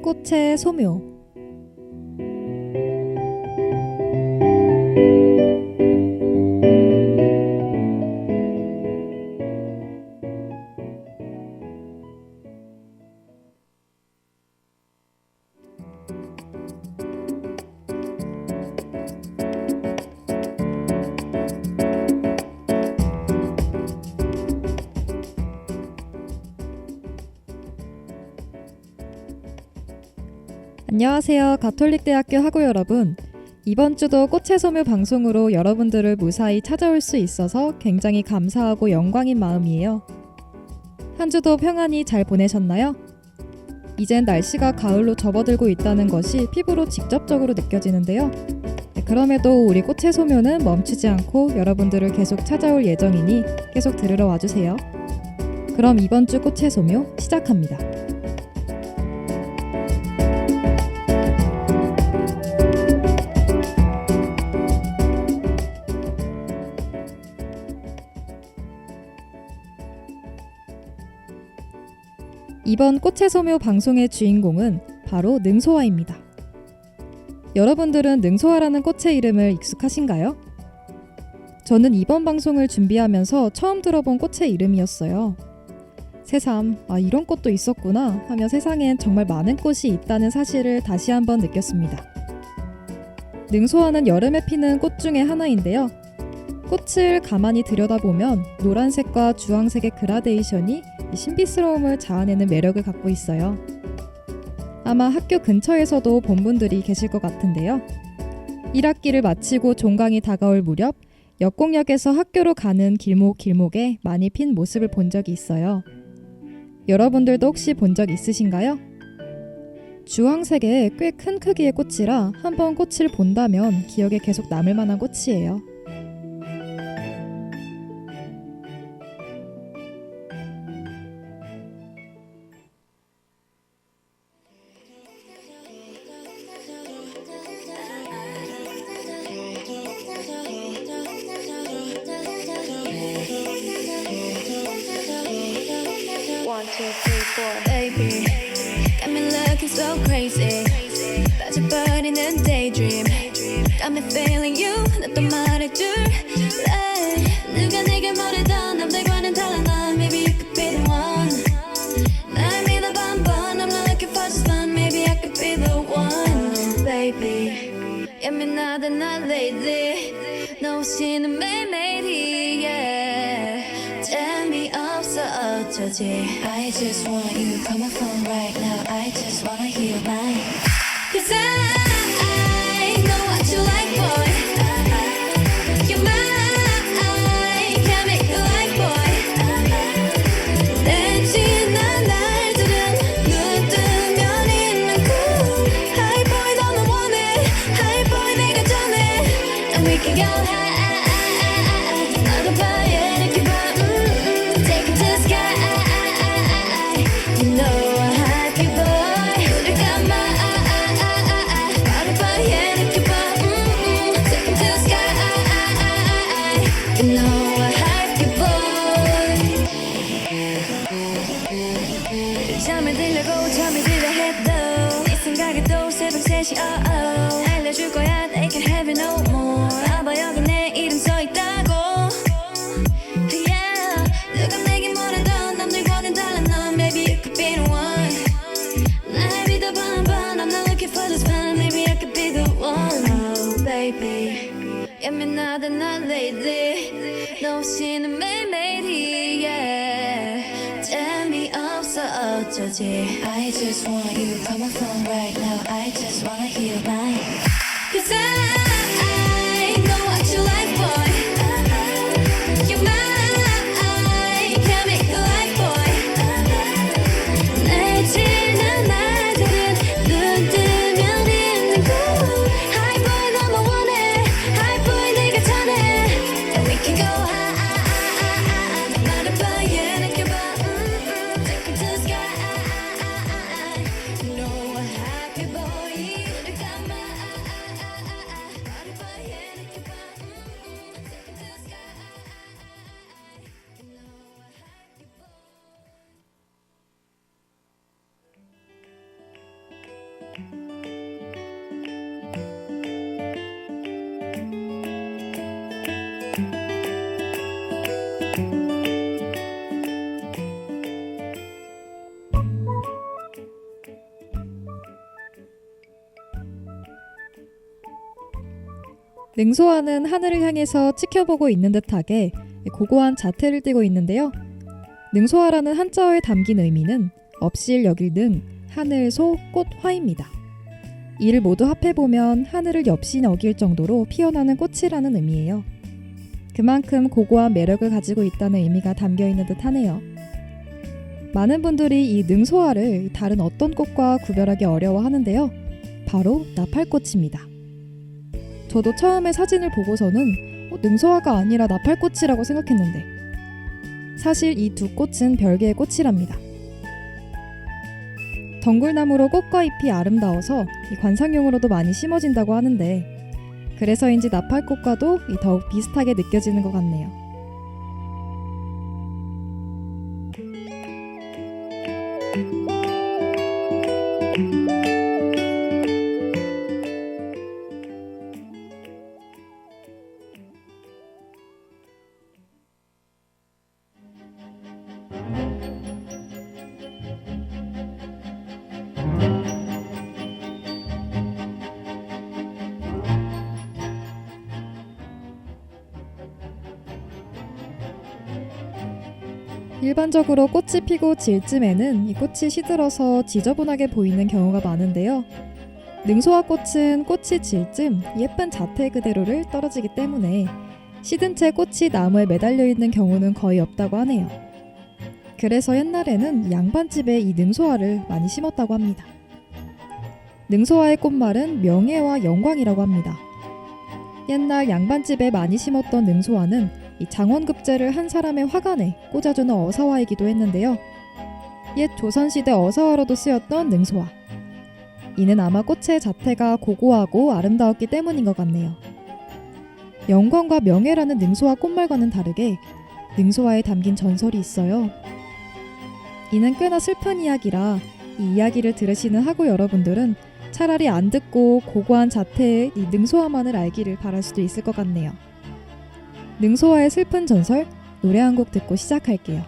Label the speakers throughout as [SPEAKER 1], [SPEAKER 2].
[SPEAKER 1] 꽃의 소묘. 안녕하세요. 가톨릭대학교 학우 여러분. 이번 주도 꽃의 소묘 방송으로 여러분들을 무사히 찾아올 수 있어서 굉장히 감사하고 영광인 마음이에요. 한 주도 평안히 잘 보내셨나요? 이젠 날씨가 가을로 접어들고 있다는 것이 피부로 직접적으로 느껴지는데요. 그럼에도 우리 꽃의 소묘는 멈추지 않고 여러분들을 계속 찾아올 예정이니 계속 들으러 와주세요. 그럼 이번 주 꽃의 소묘 시작합니다. 이번 꽃의 소묘 방송의 주인공은 바로 능소화입니다. 여러분들은 능소화라는 꽃의 이름을 익숙하신가요? 저는 이번 방송을 준비하면서 처음 들어본 꽃의 이름이었어요. 새삼, 이런 꽃도 있었구나 하며 세상엔 정말 많은 꽃이 있다는 사실을 다시 한번 느꼈습니다. 능소화는 여름에 피는 꽃 중에 하나인데요. 꽃을 가만히 들여다보면 노란색과 주황색의 그라데이션이 신비스러움을 자아내는 매력을 갖고 있어요. 아마 학교 근처에서도 본 분들이 계실 것 같은데요. 1학기를 마치고 종강이 다가올 무렵 역공역에서 학교로 가는 길목에 많이 핀 모습을 본 적이 있어요. 여러분들도 혹시 본 적 있으신가요? 주황색의 꽤 큰 크기의 꽃이라 한번 꽃을 본다면 기억에 계속 남을 만한 꽃이에요.
[SPEAKER 2] Baby, got me looking so crazy. 빠져버리는 daydream. Got me feeling you. 나 또 말해줄래? 누가 내게 뭐래던 남들과는 달라 넌. Maybe you could be the one. 날 믿어봐 한번. I'm not looking for just fun. Maybe I could be the one. Baby, 예민하다 나 lately. 너 없이는 매일매일이 yeah. 재미없어 어쩌지. I just want you, call my phone right now. I just wanna hear your mind. Cause I know what you like, boy. You're mine, can't make you like, boy. 내 지난 날들은 눈 뜨면 있는 cool. Hi boy 너무 원해. Hi boy 내가 전해. And we can go high. 나도 봐야 이렇게 봐. Take it to the sky. You know I hype you, boy. 눈을 감아. 나도 봐야 이렇게 봐. Take it to the sky. You know I hype you, boy. 잠을 들려고 잠이 들려 해도 네 생각에도 새벽 3시 알려줄 거야. They can't have it no more. 봐봐 여기 내 이름 써있다고. Yeah. 누가 내게 뭐라던 남들과는 달라 넌. Maybe you could be the one. 날 믿어봐 한번. I'm not looking for this fun. Maybe I could be the one. Oh baby, 예민하다 나 lately. 너 없이는 매일매일이 yeah. 재미없어 어쩌지. I just want you, call my phone right now. I just wanna hear your mind. Cause I know what you like, boy. You're mine, can't make you like, boy. 내 지난 날들은 눈 뜨면 있는 cool. Hi boy 너무 원해. Hi boy 내가 전해. And we can go high. 나를 봐야 느껴봐. Take it to the sky. You know I hype you, boy. 눈을 감아.
[SPEAKER 1] 능소화는 하늘을 향해서 지켜보고 있는 듯하게 고고한 자태를 띠고 있는데요. 능소화라는 한자어에 담긴 의미는 업실 여길 능, 하늘, 소, 꽃, 화입니다. 이를 모두 합해보면 하늘을 엽신 어길 정도로 피어나는 꽃이라는 의미예요. 그만큼 고고한 매력을 가지고 있다는 의미가 담겨있는 듯 하네요. 많은 분들이 이 능소화를 다른 어떤 꽃과 구별하기 어려워하는데요. 바로 나팔꽃입니다. 저도 처음에 사진을 보고서는 능소화가 아니라 나팔꽃이라고 생각했는데 사실 이 두 꽃은 별개의 꽃이랍니다. 덩굴나무로 꽃과 잎이 아름다워서 관상용으로도 많이 심어진다고 하는데 그래서인지 나팔꽃과도 더욱 비슷하게 느껴지는 것 같네요. 일반적으로 꽃이 피고 질 쯤에는 이 꽃이 시들어서 지저분하게 보이는 경우가 많은데요. 능소화 꽃은 꽃이 질 쯤 예쁜 자태 그대로를 떨어지기 때문에 시든 채 꽃이 나무에 매달려 있는 경우는 거의 없다고 하네요. 그래서 옛날에는 양반집에 이 능소화를 많이 심었다고 합니다. 능소화의 꽃말은 명예와 영광이라고 합니다. 옛날 양반집에 많이 심었던 능소화는 이 장원급제를 한 사람의 화관에 꽂아주는 어사화이기도 했는데요. 옛 조선시대 어사화로도 쓰였던 능소화. 이는 아마 꽃의 자태가 고고하고 아름다웠기 때문인 것 같네요. 영광과 명예라는 능소화 꽃말과는 다르게 능소화에 담긴 전설이 있어요. 이는 꽤나 슬픈 이야기라 이 이야기를 들으시는 하고 여러분들은 차라리 안 듣고 고고한 자태의 이 능소화만을 알기를 바랄 수도 있을 것 같네요. 능소화의 슬픈 전설 노래 한 곡 듣고 시작할게요.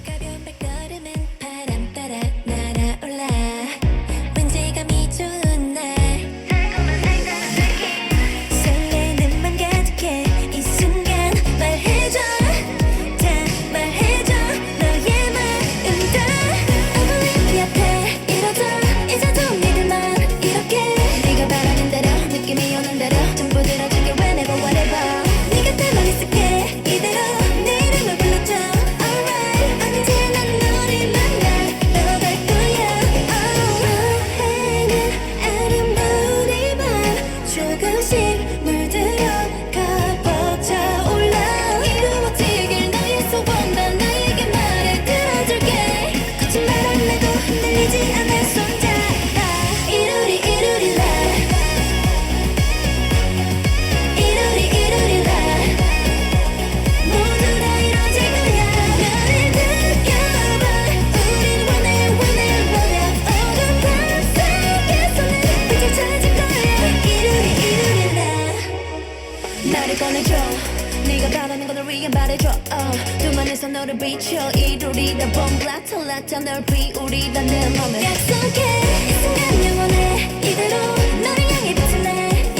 [SPEAKER 2] 가벼운 발걸음은 바람 따라 날아올라 왠지 감이 좋은 날 설레는 맘 가득해 이 순간 말해줘 다 말해줘 너의 마음 다 어머니 앞에 이러자 이제 좀 믿을만 이렇게 네가 바라는 대로 느낌이 오는 대로 전부 들어줄게 whenever whatever 네 곁에만 있을게 이대로 내 이름을 불러줘 alright 언제나 너를 만나 너갈 거야 너에는 아름다운 이 밤 조금씩 물들어 가버차올라 이루어지길 너의 소원 다 나에게 말해 들어줄게 거짓말 안 하고 흔들리지 않아 손잡아 이루리 이루리라 이루리 이루리라 모두 다 이뤄질 거야 너를 느껴봐 우린 원해 어둠 밤 속에서는 빛을 찾을 거야 이루리 이루리라 나를 꺼내줘 네가 바라는 건 널 위해 말해줘 두만에서 너를 비춰 이루리다 봄라탈라타 널 비우리다 내 맘에 약속해 이 순간 영원해 이대로 너를 향해 빛을 내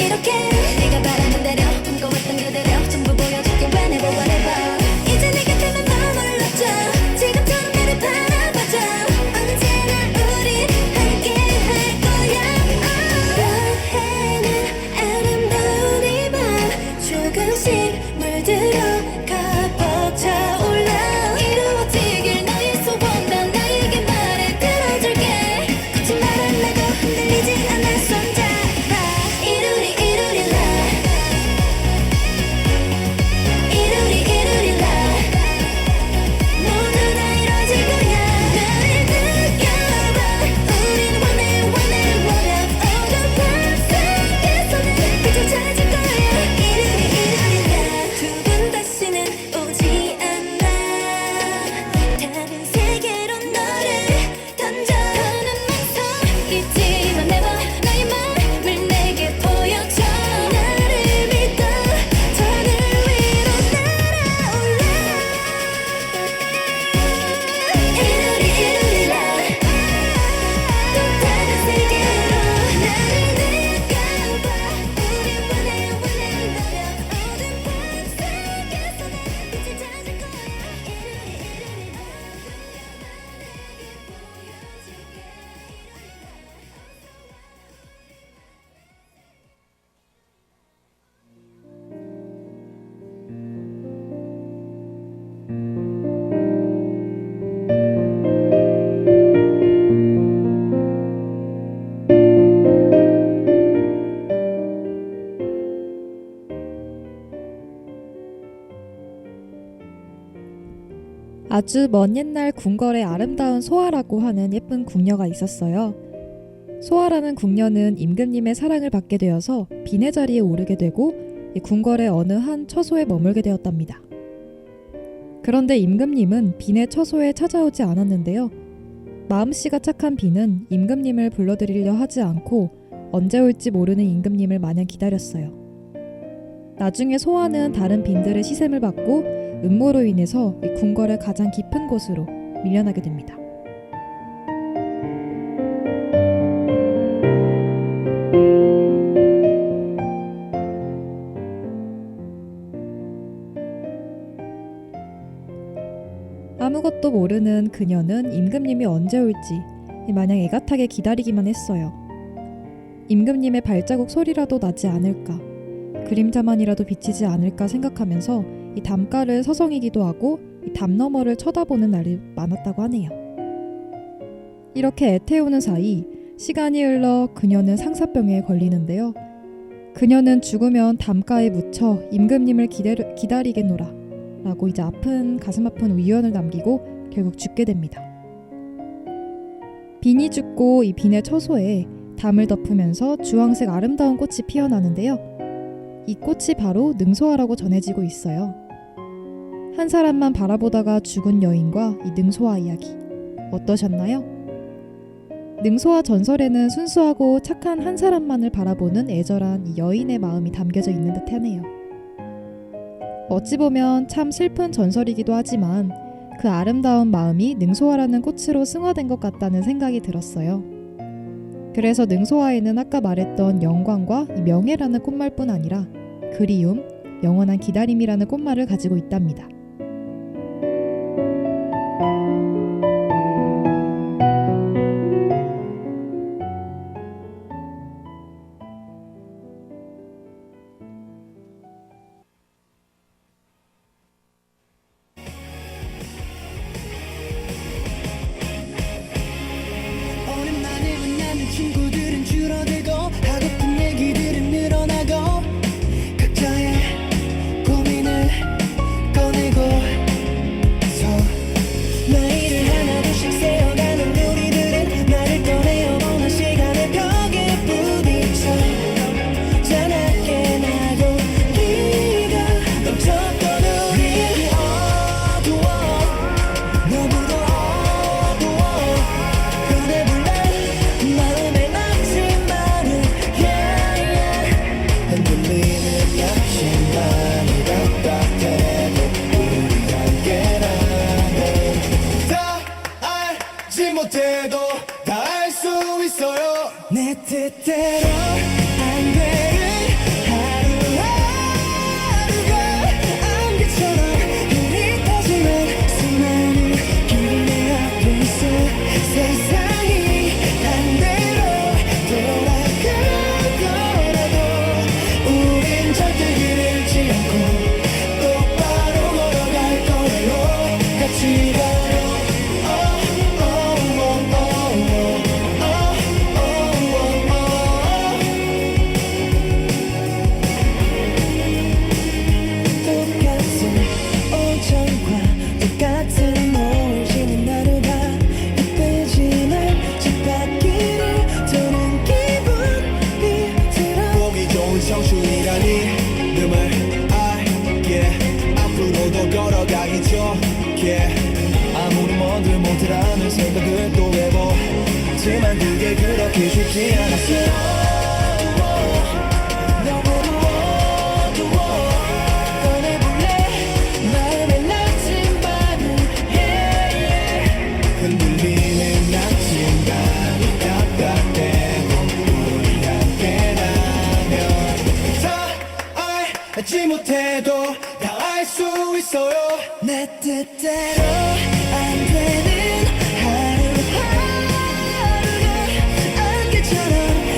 [SPEAKER 2] 이렇게 네가 바라는 대로 꿈꿔왔던 그대로 전부 보여줄게 whenever whatever 이제 네 곁에만 머물러줘 지금처럼 나를 바라봐줘 언제나 우린 함께 할 거야 너에는 아름다운 이 밤 조금씩 물들어 가버차올라 이루어지길 너의 소원 다 나에게 말해 들어줄게 거짓말 안 하고 흔들리지 않아 손잡아 이루리 이루리라
[SPEAKER 1] 아주 먼 옛날 궁궐에 아름다운 소아라고 하는 예쁜 궁녀가 있었어요. 소아라는 궁녀는 임금님의 사랑을 받게 되어서 빈의 자리에 오르게 되고 이 궁궐의 어느 한 처소에 머물게 되었답니다. 그런데 임금님은 빈의 처소에 찾아오지 않았는데요. 마음씨가 착한 빈은 임금님을 불러들이려 하지 않고 언제 올지 모르는 임금님을 마냥 기다렸어요. 나중에 소아는 다른 빈들의 시샘을 받고 음모로 인해서 이 궁궐의 가장 깊은 곳으로 밀려나게 됩니다. 아무것도 모르는 그녀는 임금님이 언제 올지 마냥 애가타게 기다리기만 했어요. 임금님의 발자국 소리라도 나지 않을까, 그림자만이라도 비치지 않을까 생각하면서 이 담가를 서성이기도 하고 이 담 너머를 쳐다보는 날이 많았다고 하네요. 이렇게 애태우는 사이 시간이 흘러 그녀는 상사병에 걸리는데요. 그녀는 죽으면 담가에 묻혀 임금님을 기다리겠노라 라고 이제 가슴 아픈 위언을 남기고 결국 죽게 됩니다. 빈이 죽고 이 빈의 처소에 담을 덮으면서 주황색 아름다운 꽃이 피어나는데요. 이 꽃이 바로 능소화라고 전해지고 있어요. 한 사람만 바라보다가 죽은 여인과 이 능소화 이야기 어떠셨나요? 능소화 전설에는 순수하고 착한 한 사람만을 바라보는 애절한 이 여인의 마음이 담겨져 있는 듯하네요. 어찌 보면 참 슬픈 전설이기도 하지만 그 아름다운 마음이 능소화라는 꽃으로 승화된 것 같다는 생각이 들었어요. 그래서 능소화에는 아까 말했던 영광과 명예라는 꽃말뿐 아니라 그리움, 영원한 기다림이라는 꽃말을 가지고 있답니다.
[SPEAKER 3] 오랜만에 만나는 친구들은 줄어들고 하고픈 얘기들은 늘어나고 각자의 고민을 꺼내고서 나이를 하나둘씩 세어가는 우리들은 나를 꺼내어보는 시간의 벽에 부딪혀 자나게 나고 네가 넘쳤던 우리 어두워 너무도 어두워 그대 불러 마음에 낙심만을 흔들리는 약심만이 답답해도 우리 함께라면 다 알지 못해도 다 알 수 있어요 내 뜻대로 안 되는 하루하루가 안개처럼 흐릿하지만 수많은 길이 내 앞에 있어 세상이 반대로 돌아가더라도 우린 절대 길 잃지 않고 똑바로 걸어갈 거예요 같이 가요 똑같은 오전과 똑같은 노을 지는 하루가 예쁘지만 쳇바퀴를 도는 기분이 들어 보기 좋은 성수이라니 놈을 알게 앞으로도 걸어가기 좋게 아무리 뭐들 못하라는 생각을 또 해보지만 그게 그렇게 쉽지 않았어 너무도 어두워 꺼내볼래 마음에 낙심반을 흔들리는 낙심감이 답답해도 우리 함께라면 다 알지 못해도 다 알 수 있어요 내 뜻대로 안 되는 하루하루가 안개처럼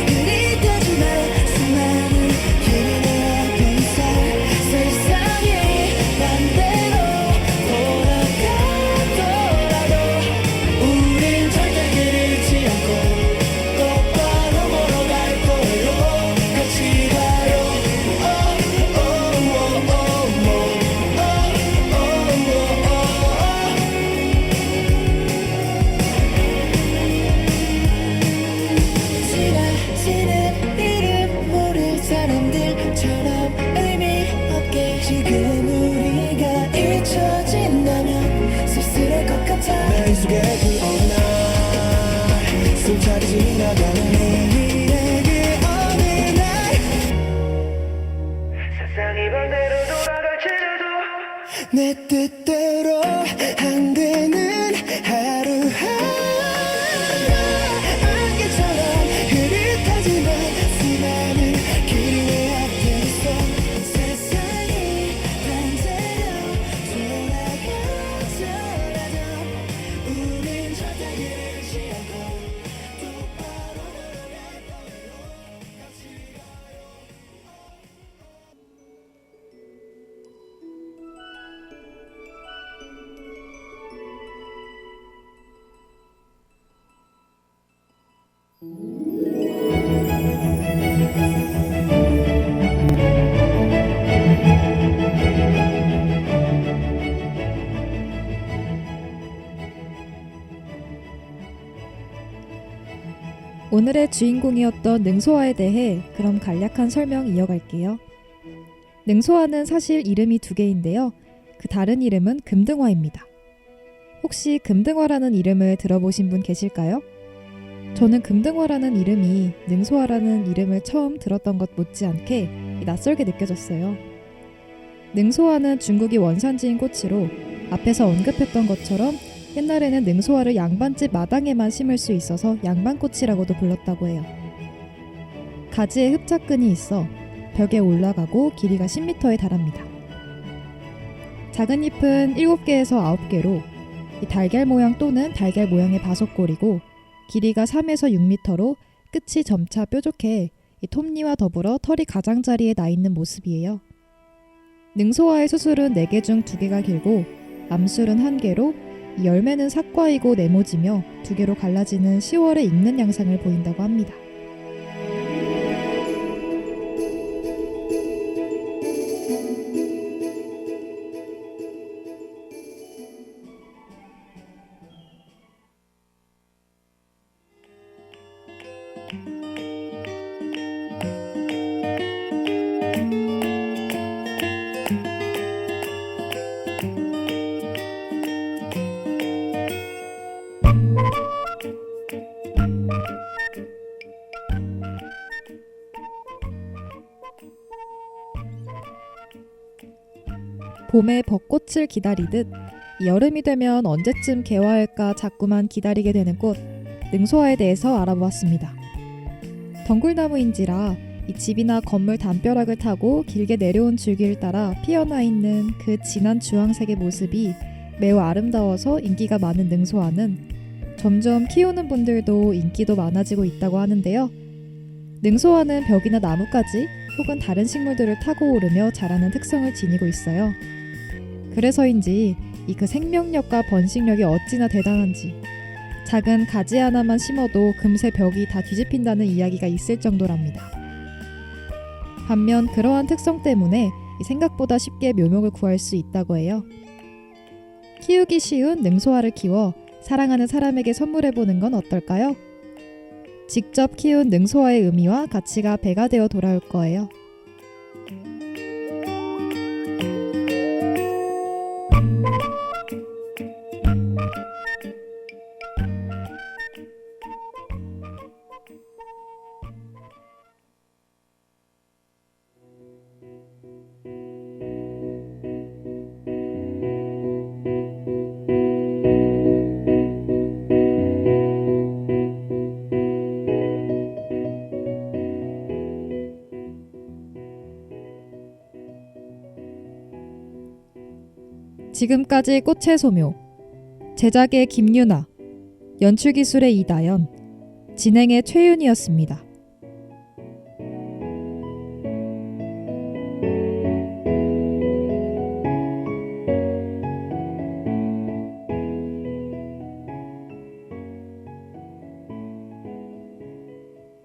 [SPEAKER 3] 흐릿하지만 수많은 길이 내 앞에 있어 세상이 반대로 돌아가더라도 우린 절대 길 잃지 않고 똑바로 걸어갈 거예요 같이 가요 내 뜻대로 안 되는 하루하루 안개처럼 흐릿하지만 수많은 길 위에 앞에 있어 세상이 반대로 돌아가더라도 우린 절대 잃지 않고 똑바로 걸어갈 거예요 같이 가요.
[SPEAKER 1] 오늘의 주인공이었던 능소화에 대해 그럼 간략한 설명 이어갈게요. 능소화는 사실 이름이 두 개인데요. 그 다른 이름은 금등화입니다. 혹시 금등화라는 이름을 들어보신 분 계실까요? 저는 금등화라는 이름이 능소화라는 이름을 처음 들었던 것 못지않게 낯설게 느껴졌어요. 능소화는 중국이 원산지인 꽃으로 앞에서 언급했던 것처럼 옛날에는 능소화를 양반집 마당에만 심을 수 있어서 양반꽃이라고도 불렀다고 해요. 가지에 흡착근이 있어 벽에 올라가고 길이가 10m에 달합니다. 작은 잎은 7개에서 9개로 이 달걀 모양 또는 달걀 모양의 바석골이고 길이가 3에서 6m로 끝이 점차 뾰족해 이 톱니와 더불어 털이 가장자리에 나 있는 모습이에요. 능소화의 수술은 4개 중 2개가 길고 암술은 1개로 이 열매는 삭과이고 네모지며 2개로 갈라지는 10월에 익는 양상을 보인다고 합니다. 봄에 벚꽃을 기다리듯 여름이 되면 언제쯤 개화할까 자꾸만 기다리게 되는 꽃 능소화에 대해서 알아보았습니다. 덩굴나무인지라 이 집이나 건물 담벼락을 타고 길게 내려온 줄기를 따라 피어나 있는 그 진한 주황색의 모습이 매우 아름다워서 인기가 많은 능소화는 점점 키우는 분들도 인기도 많아지고 있다고 하는데요. 능소화는 벽이나 나뭇가지 혹은 다른 식물들을 타고 오르며 자라는 특성을 지니고 있어요. 그래서인지 이 그 생명력과 번식력이 어찌나 대단한지 작은 가지 하나만 심어도 금세 벽이 다 뒤집힌다는 이야기가 있을 정도랍니다. 반면 그러한 특성 때문에 생각보다 쉽게 묘목을 구할 수 있다고 해요. 키우기 쉬운 능소화를 키워 사랑하는 사람에게 선물해보는 건 어떨까요? 직접 키운 능소화의 의미와 가치가 배가 되어 돌아올 거예요. 지금까지 꽃의 소묘, 제작의 김유나, 연출기술의 이다연, 진행의 최윤이었습니다.